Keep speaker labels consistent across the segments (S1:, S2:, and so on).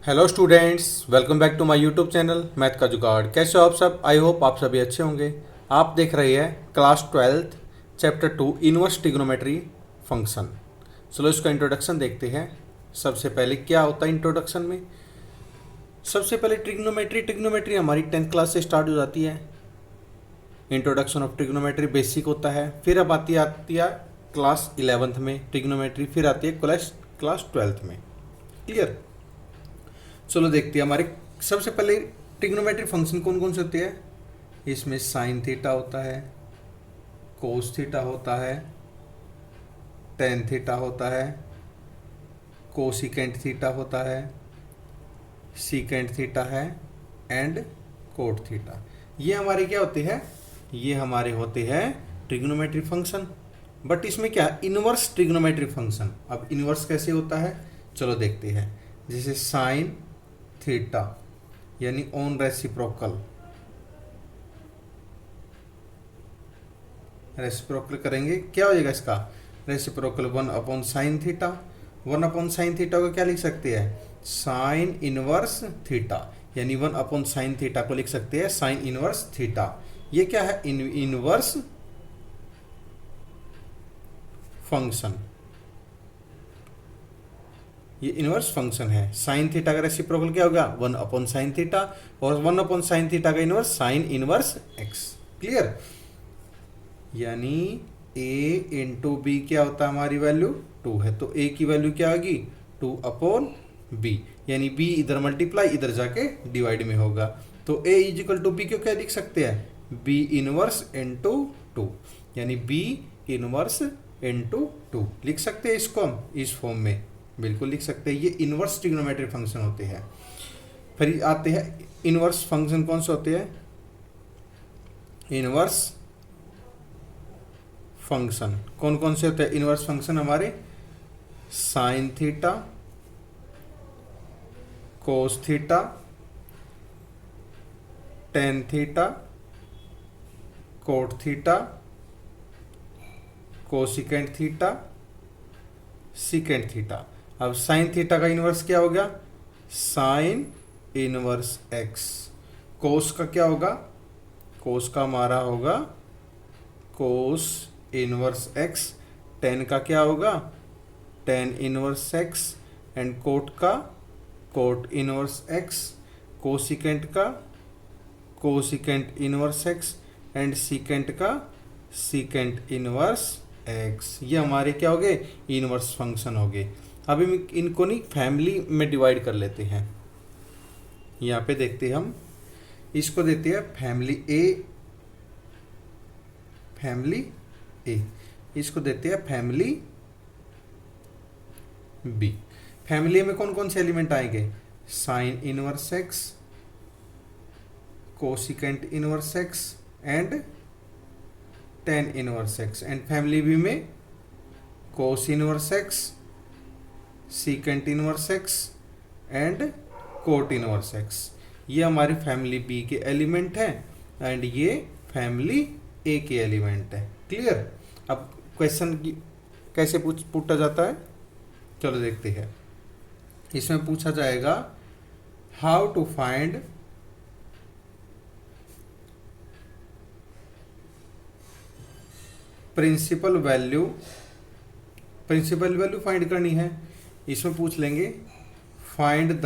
S1: Hello students, welcome back to my YouTube channel math का जुगाड़। कैसे हो आप सब? आई होप आप सभी अच्छे होंगे। आप देख रहे हैं class 12 chapter 2 inverse trigonometry function. चलो इसका इंट्रोडक्शन देखते हैं। सबसे पहले क्या होता है इंट्रोडक्शन में? सबसे पहले ट्रिग्नोमेट्री हमारी 10th क्लास से स्टार्ट हो जाती है। इंट्रोडक्शन ऑफ ट्रिग्नोमेट्री बेसिक होता है। फिर अब आती है क्लास 11th में ट्रिग्नोमेट्री, फिर आती है क्लास 12th में। क्लियर? चलो देखते हैं हमारे सबसे पहले ट्रिग्नोमेट्री फंक्शन कौन कौन से होते हैं। इसमें साइन थीटा होता है, कोस थीटा होता है, टेन थीटा होता है, कोसिकेंट थीटा होता है, सीकेंट थीटा है एंड कोट थीटा। ये हमारे क्या होते हैं? ये हमारे होते हैं ट्रिग्नोमेट्री फंक्शन। बट इसमें क्या, इनवर्स ट्रिग्नोमेट्री फंक्शन। अब इनवर्स कैसे होता है चलो देखते हैं। जैसे साइन थीटा यानी ऑन रेसिप्रोकल करेंगे, क्या हो जाएगा इसका? Reciprocal 1/sin theta. 1/sin theta को क्या लिख सकते हैं? साइन इनवर्स थीटा, यानी 1/sin थीटा को लिख सकते हैं साइन इनवर्स थीटा। ये क्या है? Inverse function. ये इनवर्स फंक्शन है। साइन थीटा का रेसिप्रोकल क्या होगा? 1/sin थीटा, और 1/sin थीटा का inverse sine inverse x. Clear? यानी a इंटू बी क्या होता है? हमारी वैल्यू 2 है, तो a की वैल्यू क्या होगी? 2/b, यानी b इधर मल्टीप्लाई इधर जाके डिवाइड में होगा। तो a इजिकल टू बी को क्या लिख सकते हैं? b इनवर्स इंटू 2, यानी b इनवर्स इंटू 2 लिख सकते हैं इसको हम इस फॉर्म में। बिल्कुल लिख सकते हैं। ये इनवर्स ट्रिग्नोमेट्री फंक्शन होते हैं। फिर आते हैं इनवर्स फंक्शन कौन से होते हैं? इनवर्स फंक्शन कौन कौन से होते हैं? इनवर्स फंक्शन हमारे sine theta, cos theta, tan theta, cot theta, cosecant theta, secant theta. अब साइन थीटा का इनवर्स क्या हो गया? Sign inverse x. कोस का क्या होगा? कोस का हमारा होगा कोस इनवर्स एक्स। टेन का क्या होगा? Tan inverse x. And cot का कोट इनवर्स एक्स। कोसिकेंट का cosecant inverse x. And secant का सीकेंट इनवर्स एक्स। ये हमारे क्या हो गए? इनवर्स फंक्शन हो गए। अब हम इनको नहीं फैमिली में डिवाइड कर लेते हैं। यहाँ पे देखते हैं हम, इसको देते हैं फैमिली ए, इसको देते हैं फैमिली बी। फैमिली में कौन कौन से एलिमेंट आएंगे? Sine inverse x, cosecant inverse x and tan inverse x. And family B में cos inverse x, secant inverse x and cot inverse x. ये हमारी फैमिली बी के एलिमेंट हैं एंड ये फैमिली ए के एलिमेंट है। Clear? अब question कैसे पूछा जाता है चलो देखते हैं। इसमें पूछा जाएगा how to find principal value find करनी है। इसमें पूछ लेंगे find the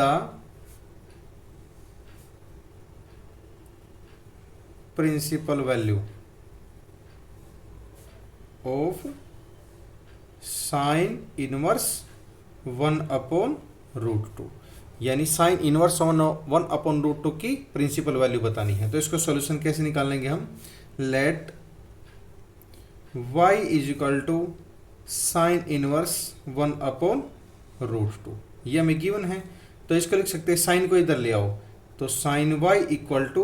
S1: principal value of sine inverse 1/√2, यानी साइन इनवर्स 1/√2 की प्रिंसिपल वैल्यू बतानी है। तो इसको सॉल्यूशन कैसे निकालेंगे हम? Let y is equal to sine inverse 1/√2, ये हमें गिवन है। तो इसको लिख सकते हैं, साइन को इधर ले आओ, तो साइन y इक्वल टू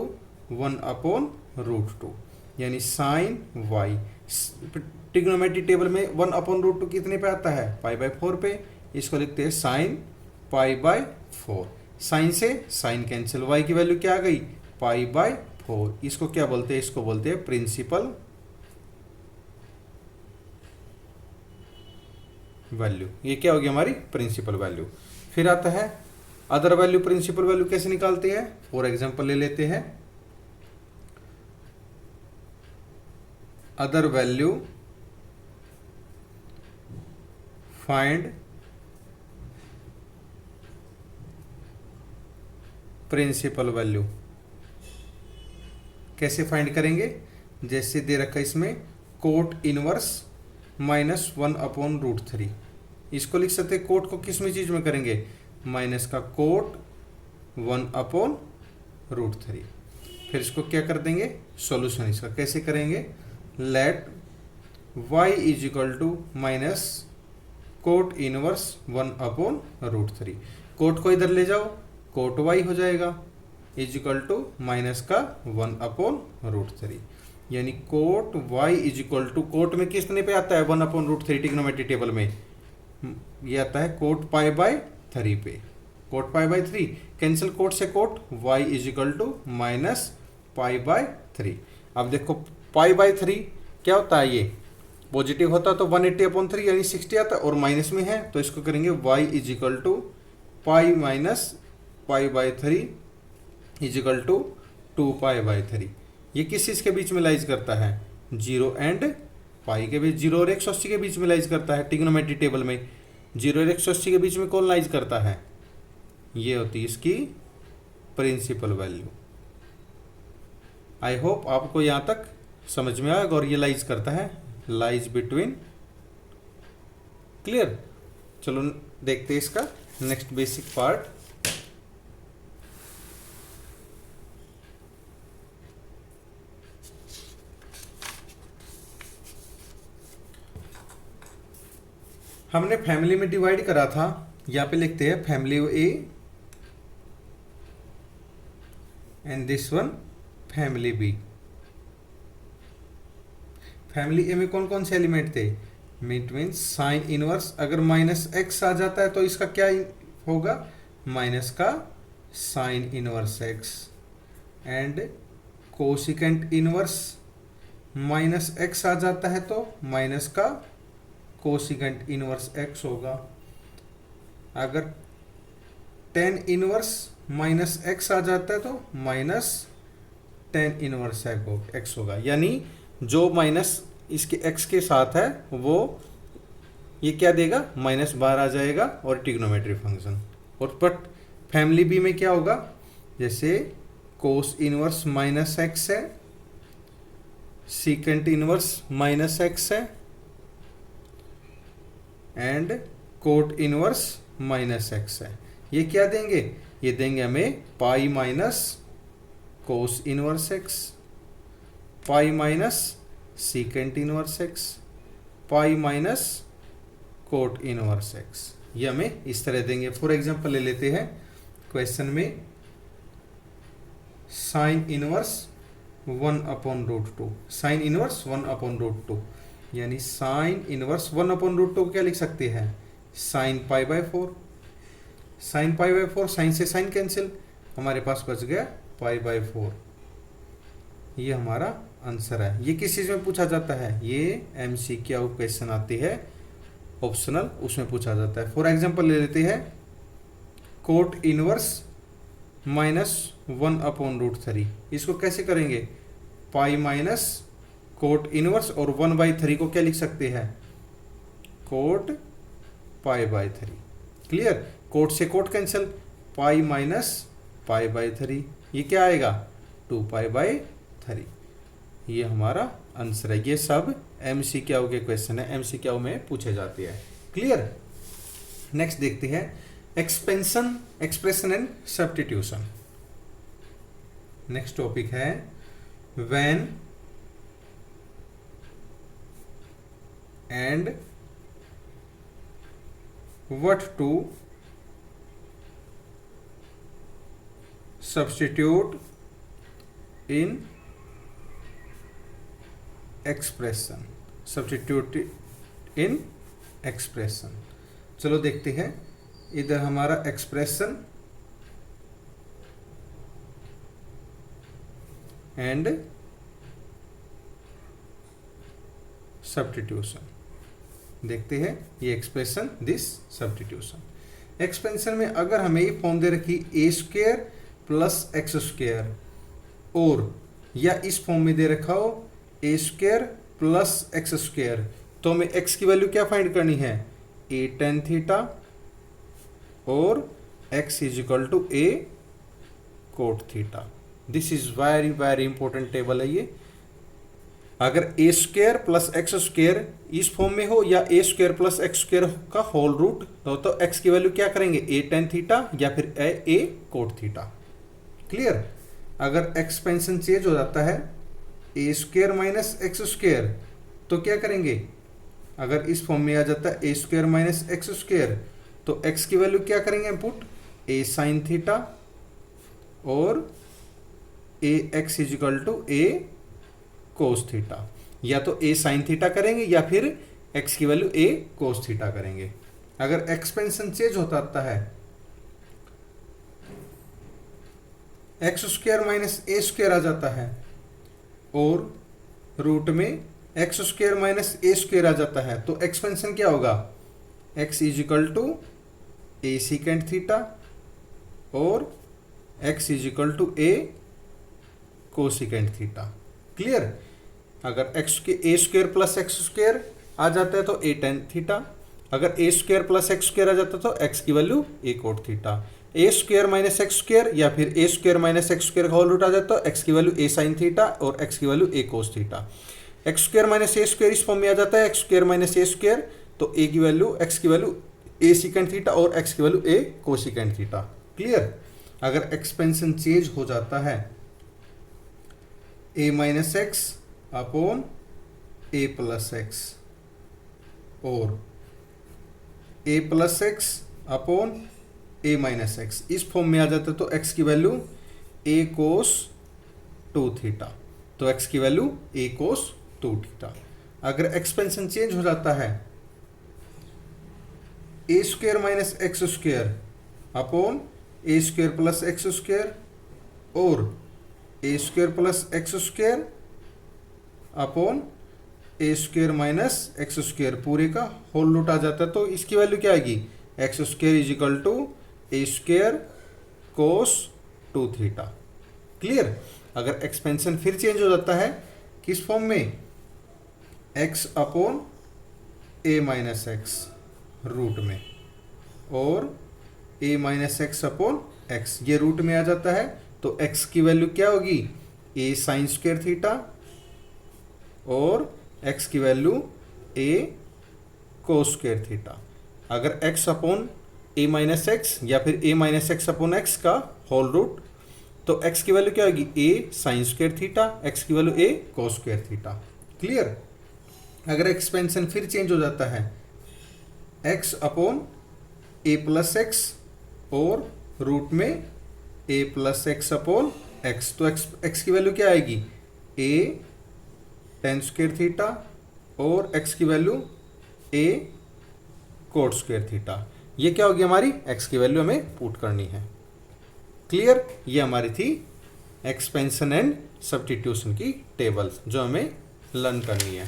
S1: 1/√2, यानी साइन y। ट्रिग्नोमेट्री टेबल में 1/√2 कितने पे आता है? π/4 पे। इसको लिखते हैं साइन π/4। साइन से साइन कैंसिल, y की वैल्यू क्या आ गई? π/4। इसको क्या बोलते हैं? इसको बोलते हैं प्रिंसिपल वैल्यू। ये क्या होगी? हमारी प्रिंसिपल वैल्यू। फिर आता है अदर वैल्यू प्रिंसिपल वैल्यू कैसे निकालते हैं? फॉर एग्जांपल ले लेते हैं, other value find principal value. कैसे फाइंड करेंगे? जैसे दे रखा है इसमें कोट इनवर्स -1/√3, इसको लिख सकते हैं। कोट को किस में चीज में करेंगे? माइनस का कोट 1/√3। फिर इसको क्या कर देंगे? सॉल्यूशन इसका कैसे करेंगे? Let y is equal to minus cot inverse 1/√3। Cot को इधर ले जाओ, कोट y हो जाएगा इज इक्वल टू माइनस का 1/√3, यानी cot y is equal to, cot में किसने पे आता है? 1/√3 ट्रिग्नोमेट्री टेबल में ये आता है कोट π/3 पे। कोट π/3 कैंसिल, कोट से cot, y is equal to minus π/3। अब देखो π/3 क्या होता है? ये पॉजिटिव होता तो 180/3 यानी 60 आता, और माइनस में है तो इसको करेंगे y is equal to pi minus π/3 is equal to 2π/3। ये किस चीज़ के बीच में लाइज करता है? 0 एंड पाई के बीच, 0 और 180 के बीच में लाइज करता है। ट्रिग्नोमेट्री टेबल में 0 और 180 के बीच में कौन लाइज करता है? ये होती है इसकी प्रिंसिपल वैल्यू। आई होप आपको यहाँ तक समझ में आएगा। और ये लाइज करता है, लाइज बिटवीन। क्लियर? चलो देखते हैं इसका नेक्स्ट बेसिक पार्ट। हमने फैमिली में डिवाइड करा था, यहाँ पे लिखते हैं family A and this one family B. Family A में कौन कौन से एलिमेंट थे? मीट मीन्स साइन इनवर्स, अगर -x आ जाता है तो इसका क्या होगा? माइनस का sine inverse x, and cosecant inverse -x आ जाता है तो माइनस का कोसिकेंट इनवर्स x होगा। अगर tan इनवर्स -x आ जाता है तो माइनस tan इनवर्स x होगा। यानी जो माइनस इसके x के साथ है वो ये क्या देगा? -12 आ जाएगा और ट्रिग्नोमेट्री फंक्शन। और बट फैमिली बी में क्या होगा? जैसे कोस इनवर्स -x है, सीकेंट इनवर्स -x है, एंड कोट इनवर्स -x है। ये क्या देंगे? ये देंगे हमें pi minus cos inverse x, pi minus secant inverse x, pi minus cot inverse x। ये हमें इस तरह देंगे। फॉर एग्जांपल ले लेते हैं क्वेश्चन में साइन इनवर्स 1/√2, साइन इनवर्स 1/√2, यानी साइन इनवर्स 1/√2 क्या लिख सकते हैं? साइन π/4। साइन π/4, साइन से साइन कैंसिल, हमारे पास बच गया π/4। ये हमारा आंसर है। ये किस चीज़ में पूछा जाता है? ये MCQ क्वेश्चन आती है ऑप्शनल, उसमें पूछा जाता है। फॉर एग्जांपल ले लेते हैं कोट इनवर्स -1/√3। इसको कैसे करेंगे? पाई माइनस कोट इनवर्स और 1/3 को क्या लिख सकते हैं? कोट π/3। क्लियर? कोट से कोट कैंसिल, पाई माइनस π/3, ये क्या आएगा? 2π/3। ये हमारा आंसर है। ये सब MCQ के क्वेश्चन है, MCQ में पूछे जाते हैं। क्लियर? नेक्स्ट देखते हैं expansion, expression and substitution. Next topic है when and what to substitute in expression, substitute in expression. चलो देखते हैं, इधर हमारा एक्सप्रेशन एंड सब्स्टिट्यूशन। देखते हैं ये एक्सप्रेशन, दिस सब्स्टिट्यूशन। एक्सपेंशन में अगर हमें ये फॉर्म दे रखी A square plus x square, और या इस फॉर्म में दे रखा हो A square plus x square, तो हमें एक्स की वैल्यू क्या फाइंड करनी है, ए टेन थीटा और x is equal to A cot theta. This is very very important table है ये। अगर A square plus x square इस फॉर्म में हो या A square plus x square का होल रूट, तो एक्स की वैल्यू क्या करेंगे, ए टेन थीटा या फिर ए कोट थीटा। क्लियर। अगर एक्सपेंशन चेंज हो जाता है A square minus x square, तो क्या करेंगे, अगर इस फॉर्म में आ जाता है A square minus x square, तो एक्स की वैल्यू क्या करेंगे हम पुट, ए साइन थीटा और A x is equal to A cos theta. या तो ए साइन थीटा करेंगे या फिर एक्स की वैल्यू ए कोस थीटा करेंगे। अगर एक्सपेंशन चेंज होता है x square minus A square आ जाता है और रूट में x square minus A square आ जाता है, तो एक्सपेंशन क्या होगा, x is equal to A secant theta और x is equal to A cosecant theta. Clear. अगर एक्स के A square plus x square आ जाता है तो ए टेन थीटा, अगर A square plus x square आ जाता है तो एक्स की value A cot theta, A square minus x square या फिर A square minus x square का होल रूट आ जाता है तो एक्स की वैल्यू ए साइन थीटा और एक्स की value A cos theta. X square minus A square इस फॉर्म में आ जाता है x square minus A square, तो ए की वैल्यू एक्स की वैल्यू ए सीकेंड थीटा और एक्स की value A cosecant theta. Clear. अगर एक्सपेंशन चेंज हो जाता है A minus x upon A plus x और A plus x upon A minus x इस फॉर्म में आ जाता है तो एक्स की value A cos two theta, तो एक्स की value A cos two theta. अगर एक्सपेंशन चेंज हो जाता है A square minus x square upon A square plus x square और A square plus x square upon A square minus x square पूरे का whole root आ जाता है, तो इसकी वैल्यू क्या आएगी, x square is equal to A square cos two theta. Clear. अगर एक्सपेंशन फिर चेंज हो जाता है किस फॉर्म में, x upon A minus x root में और A minus x upon x ये रूट में आ जाता है, तो एक्स की वैल्यू क्या होगी, ए साइन स्क्वायर थीटा और एक्स की value A cos square theta. अगर x upon A minus x या फिर ए माइनस एक्स अपॉन एक्स का होल रूट, तो एक्स की वैल्यू क्या होगी, ए साइन स्क्वायर थीटा, एक्स की value A cos square theta. Clear. अगर एक्सपेंशन फिर चेंज हो जाता है x upon A plus x और रूट में ए प्लस एक्स अपॉन एक्स, तो एक्स की वैल्यू क्या आएगी, ए टेन स्क्वायर थीटा और एक्स की value A coat square theta. ये क्या होगी, हमारी एक्स की वैल्यू हमें पुट करनी है। क्लियर। ये हमारी थी एक्सपेंशन एंड सब्स्टिट्यूशन की टेबल जो हमें लर्न करनी है।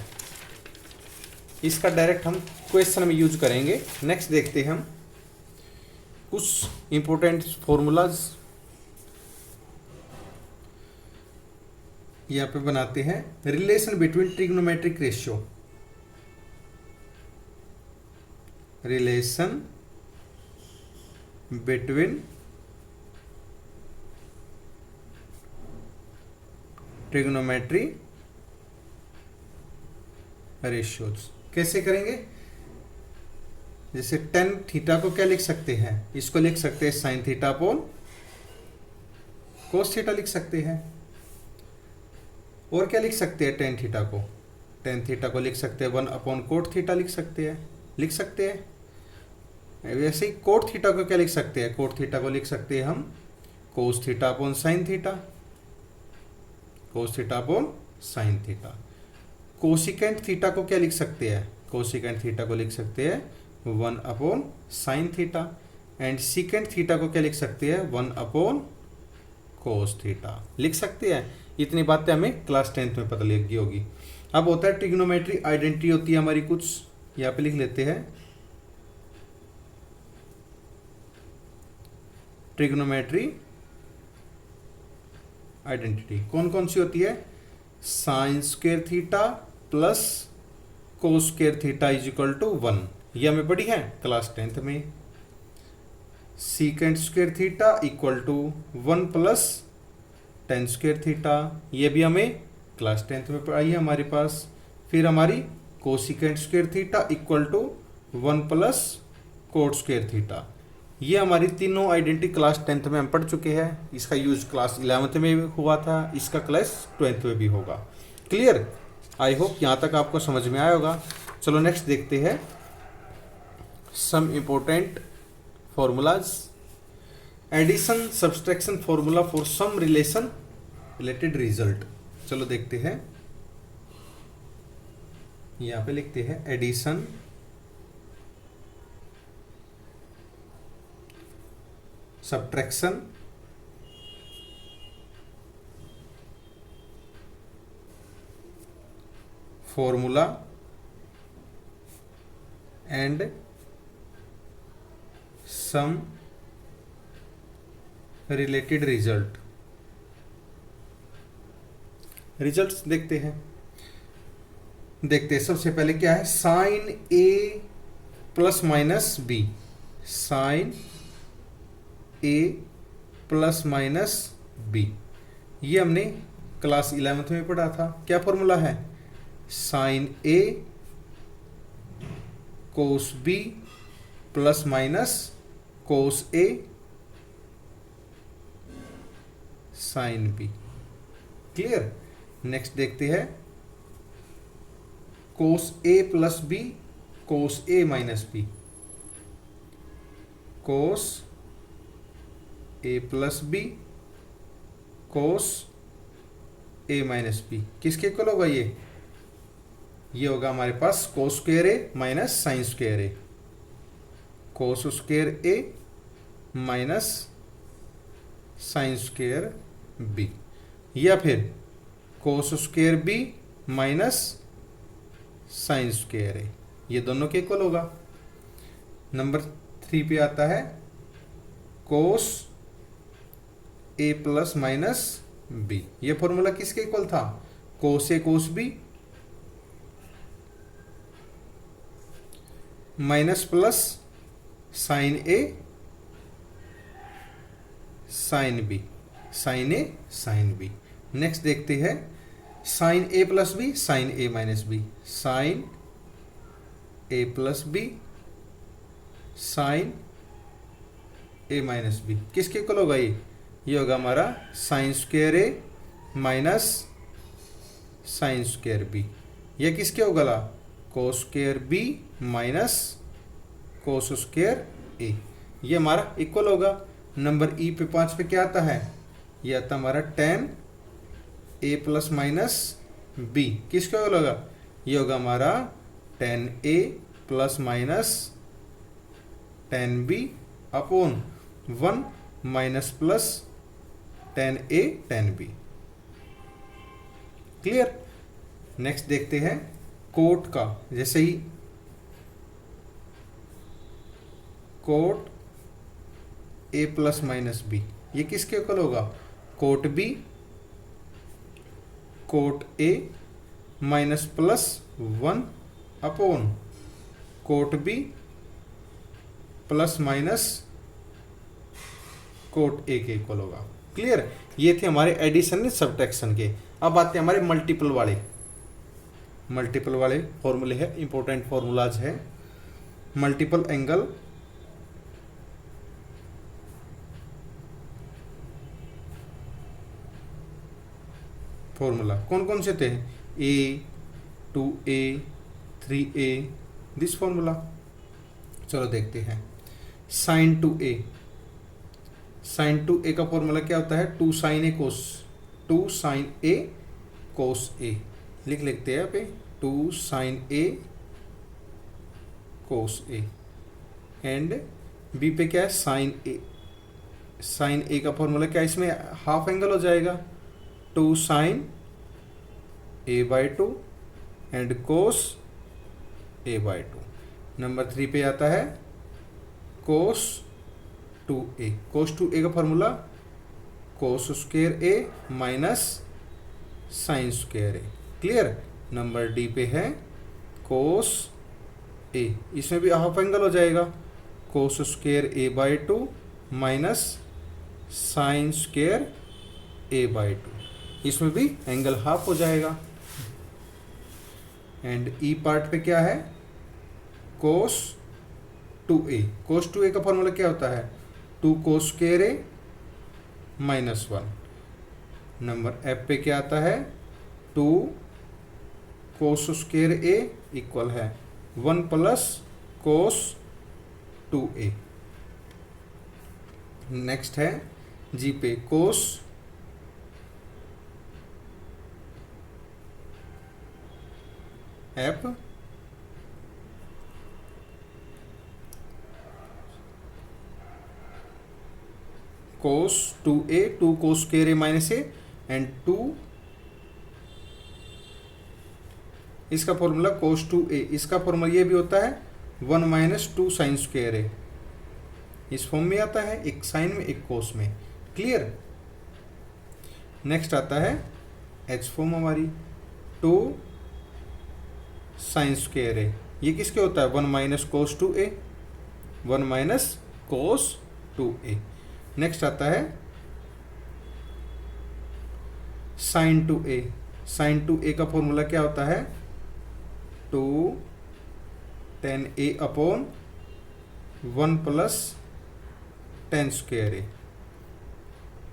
S1: इसका डायरेक्ट हम क्वेश्चन में यूज करेंगे। नेक्स्ट देखते हैं हम कुछ इंपॉर्टेंट फॉर्मूलाज यहाँ पे बनाते हैं। Relation between trigonometric ratio, relation between trigonometry ratios कैसे करेंगे। जैसे टेन थीटा को क्या लिख सकते हैं, इसको लिख सकते हैं sine theta upon cos theta लिख सकते हैं। और क्या लिख सकते हैं, टेन थीटा को लिख सकते हैं वन अपॉन कोट थीटा लिख सकते हैं। वैसे ही कोट थीटा को क्या लिख सकते हैं, कोट थीटा को लिख सकते हैं हम cos theta upon sine theta, cos theta upon sine theta. Cosecant theta को क्या लिख सकते हैं, कोसिकेंट थीटा को लिख सकते हैं one upon sine theta. And secant theta को क्या लिख सकते हैं, वन अपॉन कोस थीटा लिख सकते हैं। इतनी बातें हमें क्लास 10th में पता लगी होगी। अब होता है ट्रिग्नोमेट्री आइडेंटिटी होती है हमारी कुछ, यहाँ पे लिख लेते हैं। ट्रिग्नोमेट्री आइडेंटिटी कौन कौन सी होती है? Sine square theta plus cos square theta is equal to 1, ये हमें पढ़ी है क्लास 10th में। Secant square theta equal to 1 plus tan square theta, ये भी हमें क्लास 10th में पढ़ाई है हमारे पास। फिर हमारी cosecant square theta equal to 1 plus cot square theta, ये हमारी तीनों आइडेंटिटी क्लास 10th में हम पढ़ चुके हैं। इसका यूज क्लास 11th में भी हुआ था, इसका क्लास 12th में भी होगा। क्लियर? आई होप यहाँ तक आपको समझ में आया होगा। चलो नेक्स्ट देखते हैं some important formulas. Addition subtraction formula for some relation related result. चलो देखते हैं, यहाँ पे लिखते हैं addition subtraction formula and some related result. Results देखते हैं। सबसे पहले क्या है? Sine A plus minus B, sine A plus minus B, ये हमने क्लास 11th में पढ़ा था। क्या फॉर्मूला है? Sine A cos B plus minus cos A sine B. Clear? Next देखते हैं cos A plus B cos A minus B, cos A plus B cos A minus B, किसके equal होगा ये होगा हमारे पास cos square A minus sine square A, cos square A minus sine square B, या फिर cos square B minus sine square A, ये दोनों के इक्वल होगा। नंबर 3 पे आता है cos A plus minus B, ये फॉर्मूला किसके इक्वल था? Cos A cos B minus plus sine A sine B, sine A sine B. Next देखते हैं sine A plus B sine A minus B, sine A plus B sine A minus B, किसके equal होगा ये होगा हमारा sine square A minus sine square B, ये किसके होगा? Cos square B minus cos square A, ये हमारा इक्वल होगा। नंबर ई पे 5 पे क्या आता है? ये आता हमारा tan A plus minus B, किसके इक्वल होगा? ये होगा हमारा tan A plus minus tan B upon 1 minus plus tan A tan B. Clear? Next देखते हैं कोट का, जैसे ही cot A plus minus B, ये किसके इक्वल होगा? Cot B cot A minus plus 1 upon cot B plus minus cot A के equal होगा। क्लियर? ये थे हमारे एडिशन सब्ट्रैक्शन के। अब आते हैं हमारे मल्टीपल वाले फॉर्मूले है, इंपॉर्टेंट फॉर्मूलाज है। मल्टीपल एंगल फॉर्मूला कौन कौन से थे? ए 2a 3a, दिस फॉर्मूला। चलो देखते हैं साइन 2a, साइन 2a का फॉर्मूला क्या होता है? 2 साइन ए कोस ए, लिख लेते हैं यहाँ पे 2 sine A cos A, and B पे क्या है? साइन ए का फॉर्मूला क्या है? इसमें हाफ एंगल हो जाएगा 2 sine A by 2 and cos A by 2। Number 3 पे आता है कोस 2 2a। कोस 2a का formula cos square A minus sine square A. Clear. Number D पे है कोस ए, इसमें भी हाफ एंगल हो जाएगा, कोस square A by 2 minus sine square A by 2, इसमें भी एंगल हाफ हो जाएगा। एंड ई पार्ट पे क्या है, कोस 2a। कोस 2a का फॉर्मूला क्या होता है, 2 cos square A minus 1। Number F पे क्या आता है, 2 कोस स्क्वायर ए इक्वल है 1 प्लस कोस 2a। नेक्स्ट है जी पे cos F cos 2a, 2 cos square A minus A and 2 इसका फॉर्मूला कोस 2a, इसका फॉर्मूला ये भी होता है 1 माइनस 2 साइन स्क्वायर ए। इस फॉर्म में आता है, एक साइन में एक कोस में। क्लियर। नेक्स्ट आता है एच फॉर्म हमारी 2 साइन स्क्वायर ए। ये किसके होता है, 1 minus cos 2a, 1 minus cos 2a। Next आता है साइन 2a। साइन 2a का फॉर्मूला क्या होता है, 2 tan a upon 1 plus tan square A.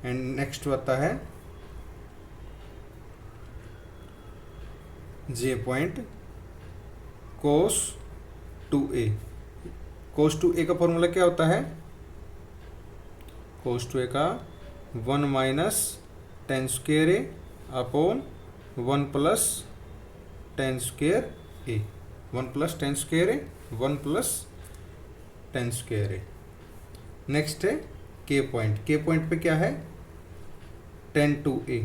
S1: And next आता है जे पॉइंट कोस 2a। कोस 2a का फॉर्मूला क्या होता है, कोस 2a का 1 माइनस tan स्क्वायर ए अपॉन 1 प्लस tan स्क्वायर ए। 1 प्लस tan स्क्वायर ए, 1 प्लस tan स्क्वायर ए। नेक्स्ट है के पॉइंट। के पॉइंट पे क्या है, tan 2a।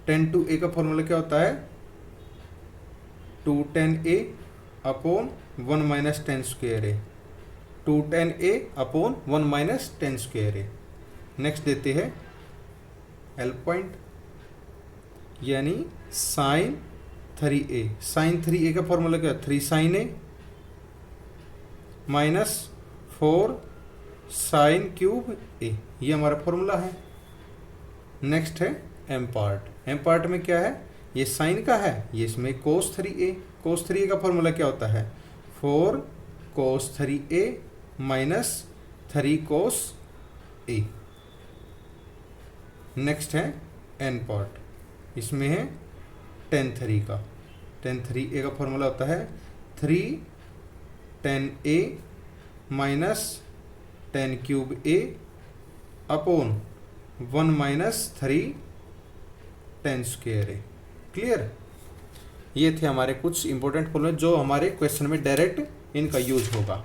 S1: tan 2a का फॉर्मूला क्या होता है, 2 tan a upon 1 minus tan square A. 2 tan a upon 1 minus tan square A. Next देते हैं एल पॉइंट, यानी साइन 3a। साइन 3a का फॉर्मूला क्या है, 3 sign A minus 4 sine cube ए। ये हमारा फॉर्मूला है। नेक्स्ट है एम पार्ट। एम पार्ट में क्या है, ये साइन का है, ये इसमें कोस 3a। कोस 3a का फॉर्मूला क्या होता है, 4 कोस 3a माइनस 3 कोस ए। नेक्स्ट है एन पार्ट, इसमें है tan 3 का। tan 3a का फॉर्मूला होता है 3 tan a minus tan cube a upon 1 minus 3 tan square A. Clear. ये थे हमारे कुछ इंपॉर्टेंट फॉर्मूले जो हमारे क्वेश्चन में डायरेक्ट इनका यूज होगा,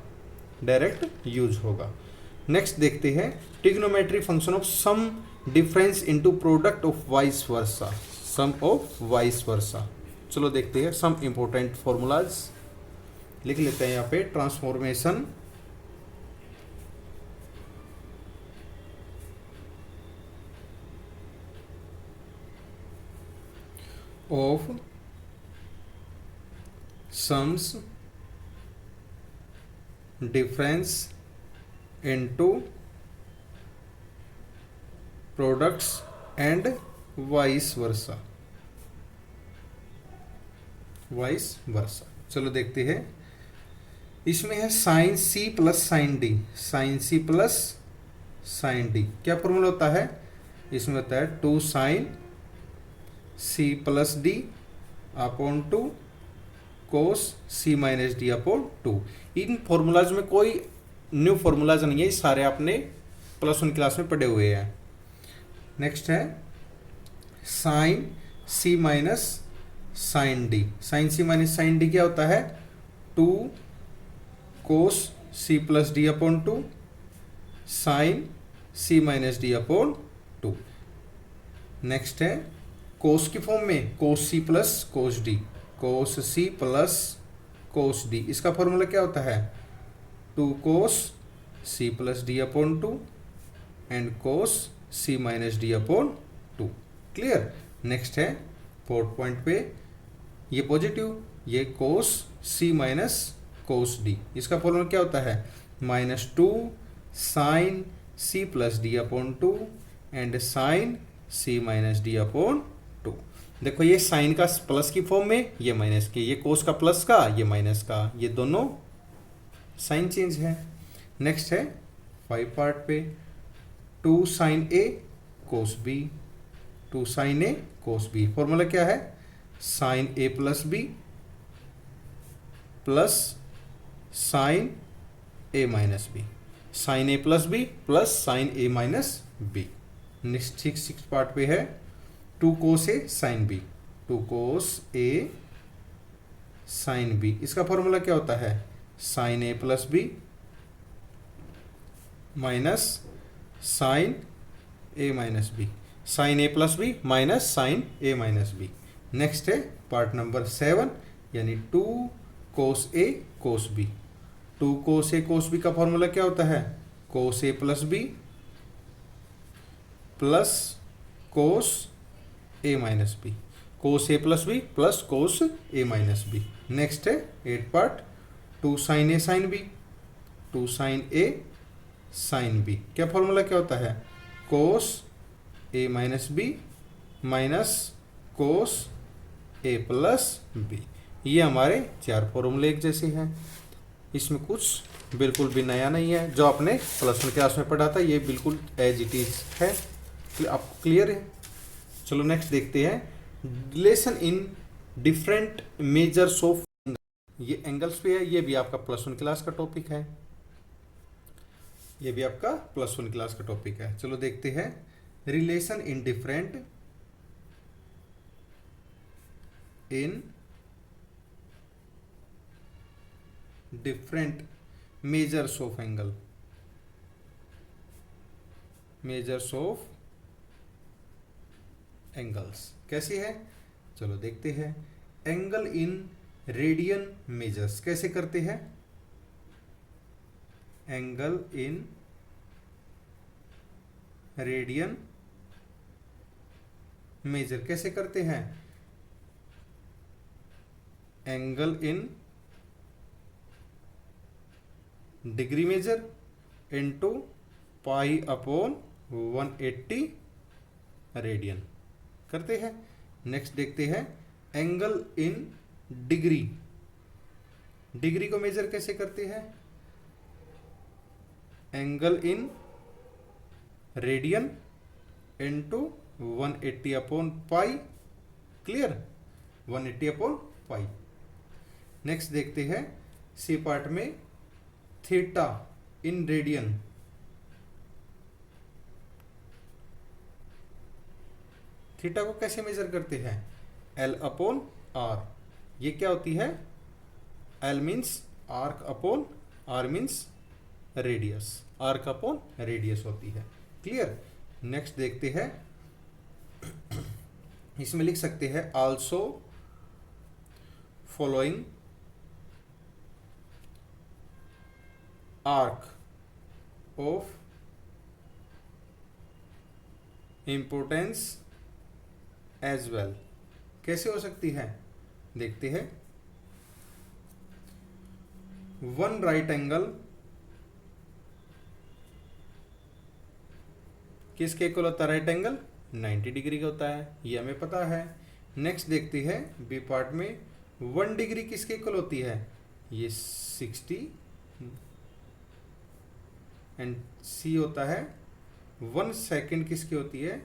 S1: डायरेक्ट यूज होगा। नेक्स्ट देखते हैं trigonometry function of sum difference into product of vice versa. Sum of vice versa, चलो देखते हैं सम इंपॉर्टेंट फॉर्मूलाज। लिख लेते हैं यहाँ पे, transformation of sums difference into products and vice versa. Vice versa, चलो देखते हैं। इसमें है sine C plus sine D. Sine C plus sine D क्या फॉर्मूला होता है, इसमें होता है 2 sine C plus D upon 2 cos C minus D upon 2। इन फॉर्मूलाज में कोई न्यू फॉर्मूलाज नहीं है, सारे आपने +1 क्लास में पढ़े हुए हैं। नेक्स्ट है sine C minus sine D. Sine C minus sine D क्या होता है, 2 cos C plus D upon 2 sine C minus D upon 2। Next है कोस की फॉर्म में cos C plus cos D. Cos C plus cos D, इसका formula क्या होता है, 2 cos C plus D upon 2 and cos C minus D upon 2। Clear. Next है fourth point पे, ये पॉजिटिव, ये cos C minus cos D, इसका formula क्या होता है, -2 sine C plus D upon 2 and sine C minus D upon 2। देखो ये साइन का प्लस की फॉर्म में, ये माइनस की, ये कोस का प्लस का, ये माइनस का, ये दोनों साइन चेंज है। नेक्स्ट है 5 पार्ट पे, 2 sine A cos B, 2 sine A cos B, formula क्या है, sine A plus B plus sine A minus B, sine A plus B plus sine A minus B. Next 6 part पे है, 2 cos A sine B, 2 cos A sine B, इसका formula क्या होता है, sine A plus B minus sign A minus B, sine A plus B minus sign A minus B. Next है part number 7, यानी 2 cos A cos B, 2 cos A cos B का formula क्या होता है, cos A plus B plus cos A minus B, cos A plus B plus cos A minus B. Next है 8 part, 2 sine A sine B, 2 sine A sine B, क्या formula क्या होता है, cos A minus B minus cos A plus B. ये हमारे 4 फॉर्मूले एक जैसे हैं, इसमें कुछ बिल्कुल भी नया नहीं है, जो आपने +1 क्लास में पढ़ा था ये बिल्कुल एज इट इज है। आपको क्लियर है। चलो नेक्स्ट देखते हैं, relation in different measures of, ये एंगल्स पे है, ये भी आपका +1 क्लास का टॉपिक है, ये भी आपका +1 क्लास का टॉपिक है। चलो देखते हैं, relation in different measures of angle, measures of angles कैसे है, चलो देखते हैं। एंगल इन रेडियन मेजर्स कैसे करते हैं, एंगल इन रेडियन मेजर कैसे करते हैं, angle in degree measure into pi upon 180 radian करते हैं। नेक्स्ट देखते हैं, एंगल इन डिग्री, डिग्री को मेजर कैसे करते हैं, angle in radian into 180 upon pi. Clear, 180 upon pi. Next देखते हैं सी पार्ट में, थीटा इन रेडियन, थीटा को कैसे मेजर करते हैं, एल अपॉन आर। ये क्या होती है, L means arc upon R means radius, arc upon radius होती है। क्लियर। नेक्स्ट देखते हैं, इसमें लिख सकते हैं, also following arc of importance as well, कैसे हो सकती है, देखते हैं। 1 राइट एंगल किसके इक्वल होता है, राइट एंगल 90 डिग्री का होता है, ये हमें पता है। नेक्स्ट देखते हैं बी पार्ट में, 1 डिग्री किसके इक्वल होती है, ये 60 एंड सी होता है 1 सेकेंड किसकी होती है,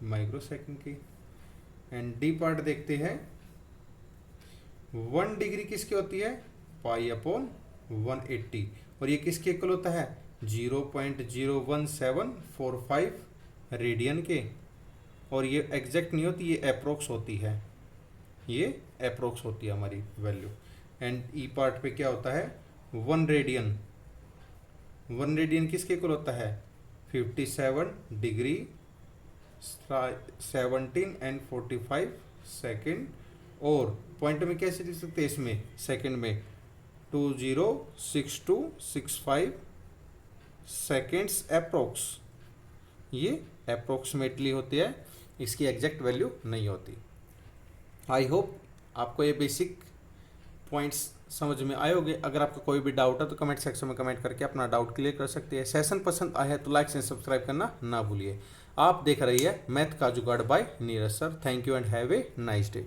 S1: माइक्रो सेकेंड की। एंड डी पार्ट देखते हैं, 1 डिग्री किसकी होती है, पाई अपॉन 180, और ये किसके इक्वल होता है, 0.01745 रेडियन के, और ये एग्जैक्ट नहीं होती, ये अप्रोक्स होती है, ये अप्रोक्स होती है हमारी वैल्यू। एंड ई पार्ट पे क्या होता है, 1 रेडियन, 1 रेडियन किसके इक्वल होता है, 57 डिग्री 17 एंड 45 सेकेंड, और पॉइंट में कैसे लिख सकते हैं, इसमें सेकेंड में 206265 सेकेंड्स अप्रोक्स, ये अप्रोक्सीमेटली होती है, इसकी एग्जैक्ट वैल्यू नहीं होती। आई होप आपको ये बेसिक पॉइंट्स समझ में आए होंगे। अगर आपका कोई भी डाउट है तो कमेंट सेक्शन में कमेंट करके अपना डाउट क्लियर कर सकते हैं। सेशन पसंद आया है तो लाइक एंड सब्सक्राइब करना ना भूलिए। आप देख रही है मैथ का जुगाड़ by Neeraj sir. Thank you and have a nice day.